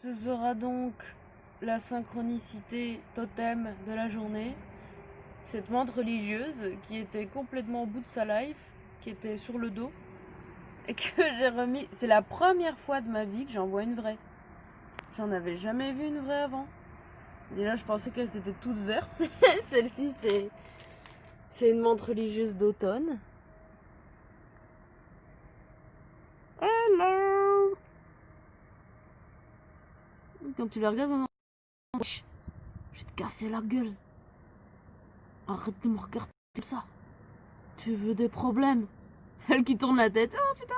Ce sera donc la synchronicité totem de la journée. Cette menthe religieuse qui était complètement au bout de sa life, qui était sur le dos, et que j'ai remis. C'est la première fois de ma vie que j'en vois une vraie. J'en avais jamais vu une vraie avant. Déjà, je pensais qu'elles étaient toutes vertes. Celle-ci, c'est une menthe religieuse d'automne. Hello! Quand tu la regardes, je vais te casser la gueule. Arrête de me regarder comme ça. Tu veux des problèmes? Celle qui tourne la tête. Oh putain!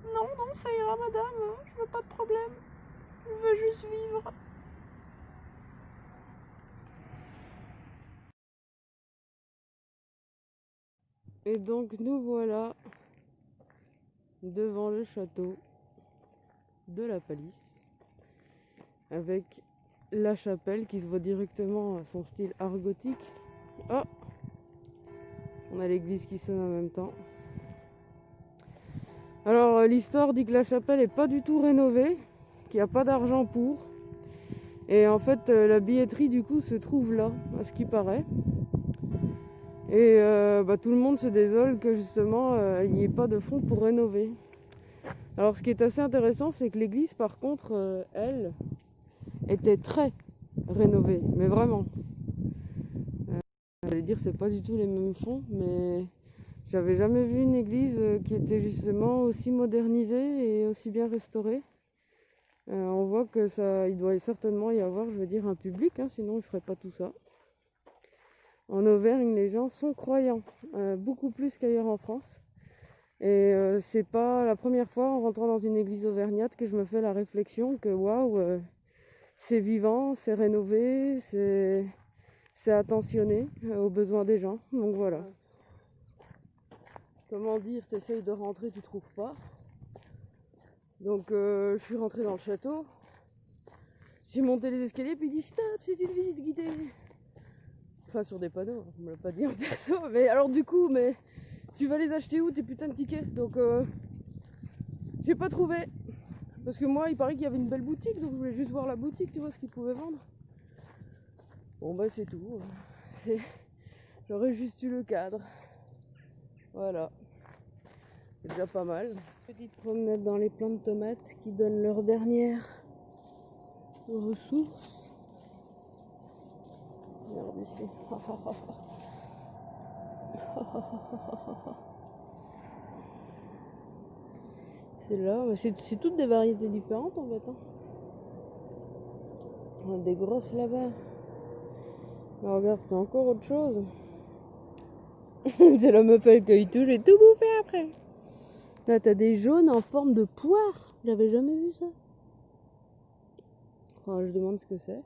Non, non, ça ira, madame. Je veux pas de problème. Je veux juste vivre. Et donc, nous voilà devant le château de la Palisse, avec la chapelle qui se voit directement à son style art gothique. Oh! On a l'église qui sonne en même temps. Alors, l'histoire dit que la chapelle est pas du tout rénovée, qu'il n'y a pas d'argent pour. Et en fait, la billetterie, du coup, se trouve là, à ce qui paraît. Et tout le monde se désole que, justement, il n'y ait pas de fonds pour rénover. Alors, ce qui est assez intéressant, c'est que l'église, par contre, elle, était très rénovée, mais vraiment. J'allais dire, c'est pas du tout les mêmes fonds, mais j'avais jamais vu une église qui était justement aussi modernisée et aussi bien restaurée. On voit que ça, il doit certainement y avoir, je veux dire, un public, hein, sinon ils feraient pas tout ça. En Auvergne, les gens sont croyants, beaucoup plus qu'ailleurs en France. Et c'est pas la première fois en rentrant dans une église auvergnate que je me fais la réflexion que waouh, c'est vivant, c'est rénové, c'est attentionné aux besoins des gens. Donc voilà. Comment dire, t'essayes de rentrer, tu trouves pas. Donc je suis rentrée dans le château. J'ai monté les escaliers, puis il dit stop, c'est une visite guidée. Enfin sur des panneaux, on me l'a pas dit en perso. Mais alors du coup, mais tu vas les acheter où tes putains de tickets? Donc j'ai pas trouvé. Parce que moi, il paraît qu'il y avait une belle boutique, donc je voulais juste voir la boutique, tu vois, ce qu'ils pouvaient vendre. Bon bah c'est tout. J'aurais juste eu le cadre. Voilà. C'est déjà pas mal. Petite promenade dans les plants de tomates qui donnent leur dernière ressources. Regarde ici. C'est là, c'est toutes des variétés différentes en fait. Hein. On a des grosses là-bas. Là, regarde, c'est encore autre chose. C'est la meuf elle cueille tout, j'ai tout bouffé après. Là, t'as des jaunes en forme de poire. J'avais jamais vu ça. Enfin, je demande ce que c'est.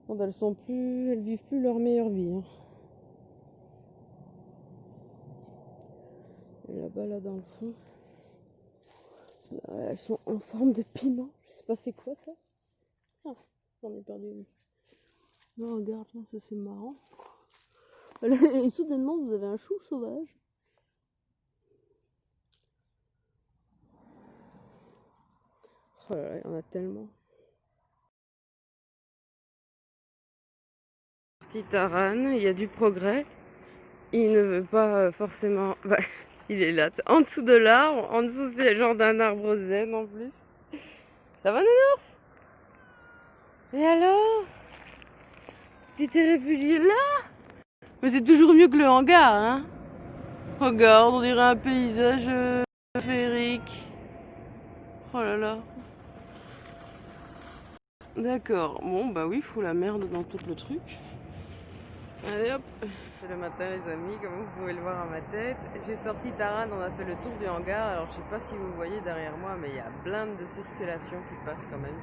Quand elles vivent plus leur meilleure vie. Hein. Et là-bas, là dans le fond, là, elles sont en forme de piment. Je sais pas c'est quoi ça. Ah, j'en ai perdu une. Non, regarde là, ça c'est marrant. Et soudainement, vous avez un chou sauvage. Oh là là, il y en a tellement. Petit Taran, il y a du progrès. Il ne veut pas forcément... Bah, il est là, en dessous de l'arbre. En dessous, c'est genre d'un arbre zen en plus. Ça va, Nounours? Et alors? Tu t'es réfugié là? Mais c'est toujours mieux que le hangar, hein? Regarde, on dirait un paysage féerique. Oh là là. D'accord. Bon, bah oui, fout la merde dans tout le truc. Allez hop. C'est le matin, les amis, comme vous pouvez le voir à ma tête. J'ai sorti Taran, on a fait le tour du hangar. Alors, je sais pas si vous voyez derrière moi, mais il y a blinde de circulation qui passe quand même.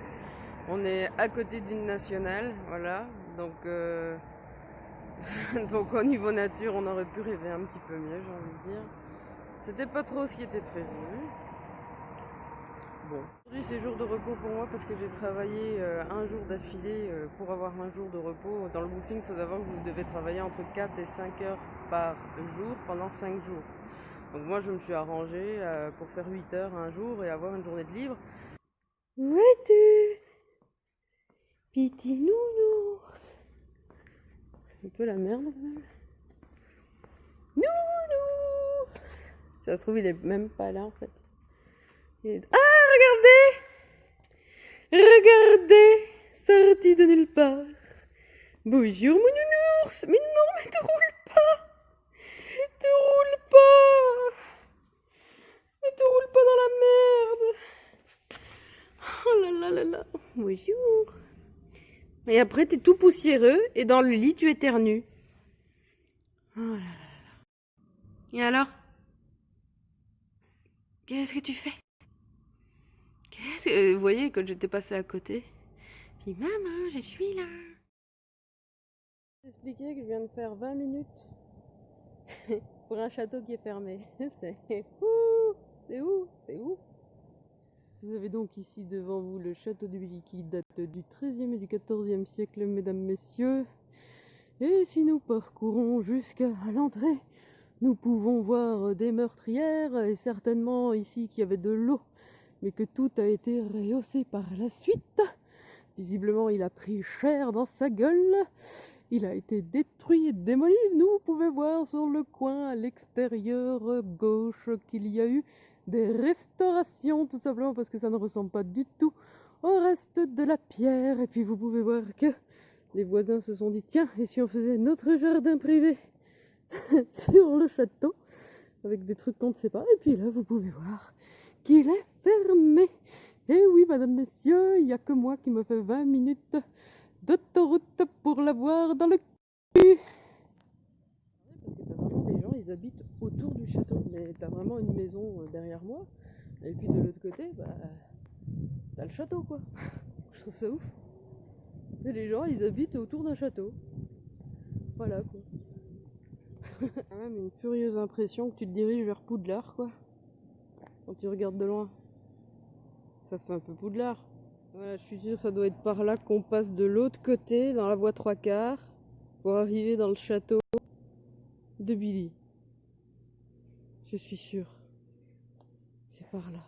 On est à côté d'une nationale, voilà. Donc, donc au niveau nature, on aurait pu rêver un petit peu mieux, j'ai envie de dire. C'était pas trop ce qui était prévu. Bon. Aujourd'hui, c'est jour de repos pour moi parce que j'ai travaillé un jour d'affilée pour avoir un jour de repos. Dans le woofing, il faut savoir que vous devez travailler entre 4 et 5 heures par jour pendant 5 jours. Donc moi, je me suis arrangée pour faire 8 heures un jour et avoir une journée de libre. Où es-tu? Petit nounours. C'est un peu la merde quand même. Nounours. Ça se trouve, il est même pas là en fait. Ah, regardez! Regardez! Sorti de nulle part. Bonjour mon nounours! Mais non, mais te roule pas! Te roule pas! Mais te roule pas dans la merde! Oh là là là là! Bonjour! Et après, t'es tout poussiéreux et dans le lit, tu éternues. Oh là là. Et alors? Qu'est-ce que tu fais? Vous voyez, quand j'étais passée à côté, puis maman, je suis là. J'expliquais que je viens de faire 20 minutes pour un château qui est fermé. C'est ouf, c'est ouf, c'est ouf. Vous avez donc ici devant vous le château de Billy qui date du XIIIe et du XIVe siècle, mesdames, messieurs. Et si nous parcourons jusqu'à l'entrée, nous pouvons voir des meurtrières et certainement ici qu'il y avait de l'eau, mais que tout a été rehaussé par la suite. Visiblement, il a pris cher dans sa gueule. Il a été détruit et démoli. Nous pouvons voir sur le coin à l'extérieur gauche qu'il y a eu des restaurations, tout simplement parce que ça ne ressemble pas du tout au reste de la pierre. Et puis vous pouvez voir que les voisins se sont dit, tiens, et si on faisait notre jardin privé sur le château, avec des trucs qu'on ne sait pas. Et puis là, vous pouvez voir qu'il est fermé. Et oui, madame, messieurs, il n'y a que moi qui me fait 20 minutes d'autoroute pour l'avoir dans le cul. Parce que t'as vraiment les gens, ils habitent autour du château. Mais t'as vraiment une maison derrière moi. Et puis de l'autre côté, bah, t'as le château, quoi. Je trouve ça ouf. Et les gens, ils habitent autour d'un château. Voilà, quoi. Quand même une furieuse impression que tu te diriges vers Poudlard, quoi. Quand tu regardes de loin. Ça fait un peu Poudlard. Voilà, je suis sûre que ça doit être par là qu'on passe de l'autre côté, dans la voie 3/4, pour arriver dans le château de Billy. Je suis sûre. C'est par là.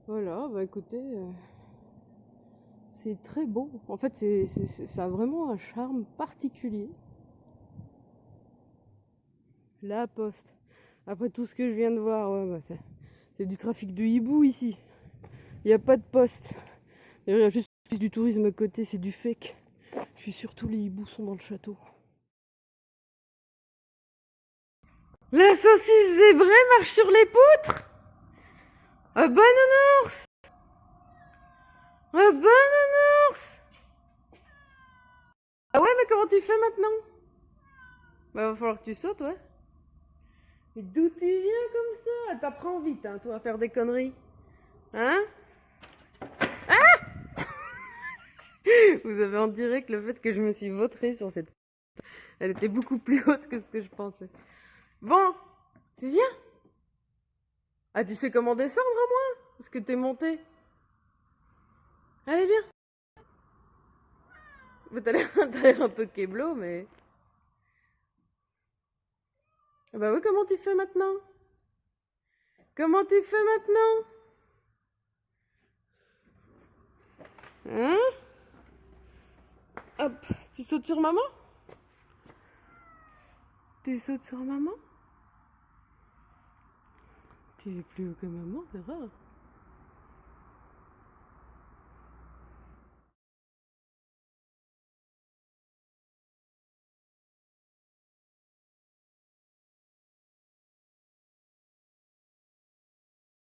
Voilà, bah écoutez, c'est très beau. En fait, ça a vraiment un charme particulier. La poste. Après tout ce que je viens de voir, ouais, bah c'est du trafic de hibou ici. Il n'y a pas de poste. Il y a juste du tourisme à côté, c'est du fake. Je suis sûre tous les hiboux sont dans le château. La saucisse zébrée marche sur les poutres? Un bon ours! Un bon ours! Ah ouais, mais comment tu fais maintenant? Bah va falloir que tu sautes, ouais. Mais d'où tu viens comme ça? T'apprends vite, hein, toi, à faire des conneries. Hein? Vous avez en direct le fait que je me suis vautrée sur cette... Elle était beaucoup plus haute que ce que je pensais. Bon, tu viens? Ah, tu sais comment descendre au moins? Parce que t'es monté. Allez, viens. Mais t'as l'air un peu kéblo, mais... Ah bah oui, comment tu fais maintenant? Comment tu fais maintenant? Hein? Hop, tu sautes sur maman? Tu sautes sur maman? Tu es plus haut que maman, c'est rare.